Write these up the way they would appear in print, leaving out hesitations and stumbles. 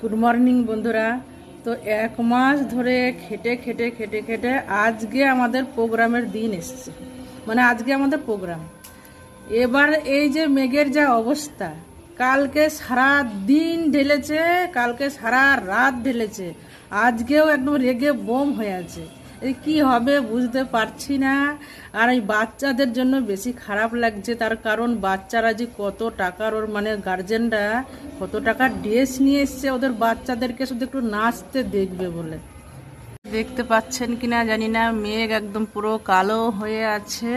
Good morning বন্ধুরা। তো 1 মাস ধরে খেটে খেটে খেটে খেটে আজকে আমাদের প্রোগ্রামের দিন এসেছে, মানে আজকে আমাদের প্রোগ্রাম। এবার এই যে মেঘের যা অবস্থা, কালকে সারা দিন ঢেলেছে, কালকে সারা রাত ঢেলেছে, আজকেও একদম রেগে বোম হয়ে আছে। এই কি হবে বুঝতে পারছি না। আর এই বাচ্চাদের জন্য বেশি খারাপ লাগছে, তার কারণ বাচ্চারা যে কত টাকার, ওর মানে গার্জেনরা কত টাকার ড্রেস নিয়ে এসছে ওদের বাচ্চাদেরকে শুধু একটু নাচতে দেখবে বলে। দেখতে পাচ্ছেন কিনা জানি না, মেঘ একদম পুরো কালো হয়ে আছে।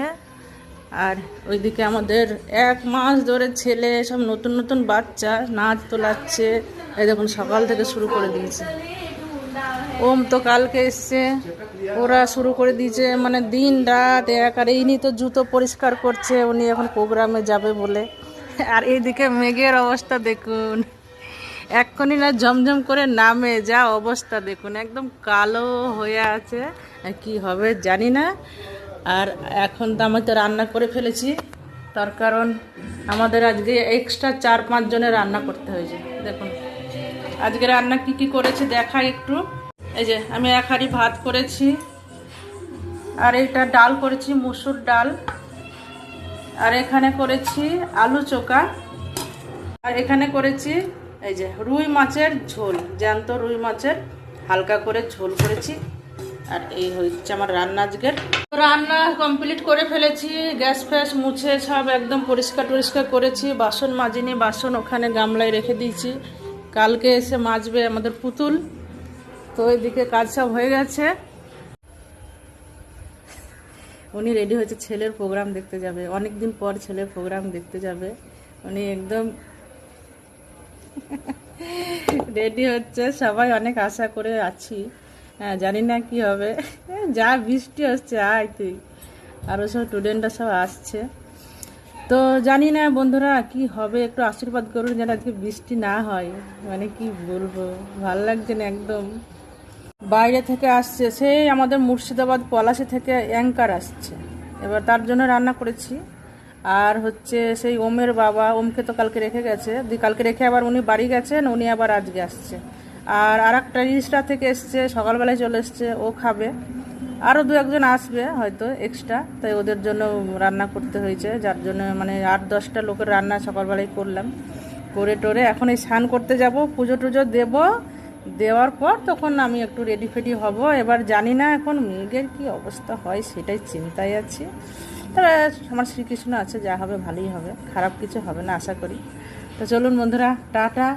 আর ওইদিকে আমাদের 1 মাস ধরে ছেলে সব নতুন নতুন বাচ্চা নাচ তোলাচ্ছে। এই দেখুন সকাল থেকে শুরু করে দিয়েছে। ওম তো কালকে এসছে, ওরা শুরু করে দিয়েছে মানে দিন রাত এক। আর ইনি তো জুতো পরিষ্কার করছে, উনি এখন প্রোগ্রামে যাবে বলে। আর এইদিকে মেঘের অবস্থা দেখুন, এক্ষুনি না ঝমঝম করে নামে, যা অবস্থা দেখুন, একদম কালো হয়ে আছে। আর কি হবে জানি না। আর এখন তো আমি তো রান্না করে ফেলেছি, তার কারণ আমাদের আজকে এক্সট্রা 4-5 জনের রান্না করতে হয়েছে। দেখুন আজকে রান্না কি কি করেছি দেখাই একটু। এই যে আমি 1 হাঁড়ি ভাত করেছি, আর এটা ডাল করেছি, মুসুর ডাল। আর এখানে করেছি আলু চোখা। আর এখানে করেছি এই যে রুই মাছের ঝোল, জ্যান্ত রুই মাছের হালকা করে ঝোল করেছি। আর এই হচ্ছে আমার রান্না আজকের। রান্না কমপ্লিট করে ফেলেছি, গ্যাস ফ্যাস মুছে সব একদম পরিষ্কার টরিষ্কার করেছি। বাসন মাজিনি, বাসন ওখানে গামলায় রেখে দিয়েছি, কালকে এসে মাজবে আমাদের পুতুল। তো এদিকে কাজ সব হয়ে গেছে। উনি রেডি হয়েছে, ছেলের প্রোগ্রাম দেখতে যাবে, অনেকদিন পর ছেলের প্রোগ্রাম দেখতে যাবে। উনি একদম রেডি হচ্ছে, সবাই অনেক আশা করে আছি। হ্যাঁ জানি না কি হবে, যা বৃষ্টি হচ্ছে আয় তুই, আরও সব স্টুডেন্টরা সব আসছে। তো জানি না বন্ধুরা কি হবে, একটু আশীর্বাদ করুন যেন আজকে বৃষ্টি না হয়। মানে কি বলবো, ভাল লাগছে না একদম। বাইরে থেকে আসছে, সেই আমাদের মুর্শিদাবাদ পলাশি থেকে অ্যাঙ্কার আসছে, এবার তার জন্য রান্না করেছি। আর হচ্ছে সেই ওমের বাবা, ওমকে তো কালকে রেখে গেছে, কালকে রেখে আবার উনি বাড়ি গেছেন, উনি আবার আজকে আসছে। আর একটা রিস্টা থেকে এসছে, সকালবেলায় চলে এসছে, ও খাবে। আরও 2-1 জন আসবে হয়তো এক্সট্রা, তাই ওদের জন্য রান্না করতে হয়েছে, যার জন্য মানে 8-10টা লোকের রান্না সকালবেলায় করলাম। করে টোরে এখন এই স্নান করতে যাব, পুজো টুজো দেবো, দেওয়ার পর তখন আমি একটু রেডি ফেডি হব। এবার জানি না এখন মেঘের কি অবস্থা হয়, সেটাই চিন্তায় আছি। তবে আমার শ্রীকৃষ্ণ আছে, যা হবে ভালোই হবে, খারাপ কিছু হবে না আশা করি। তো চলুন বন্ধুরা, টাটা।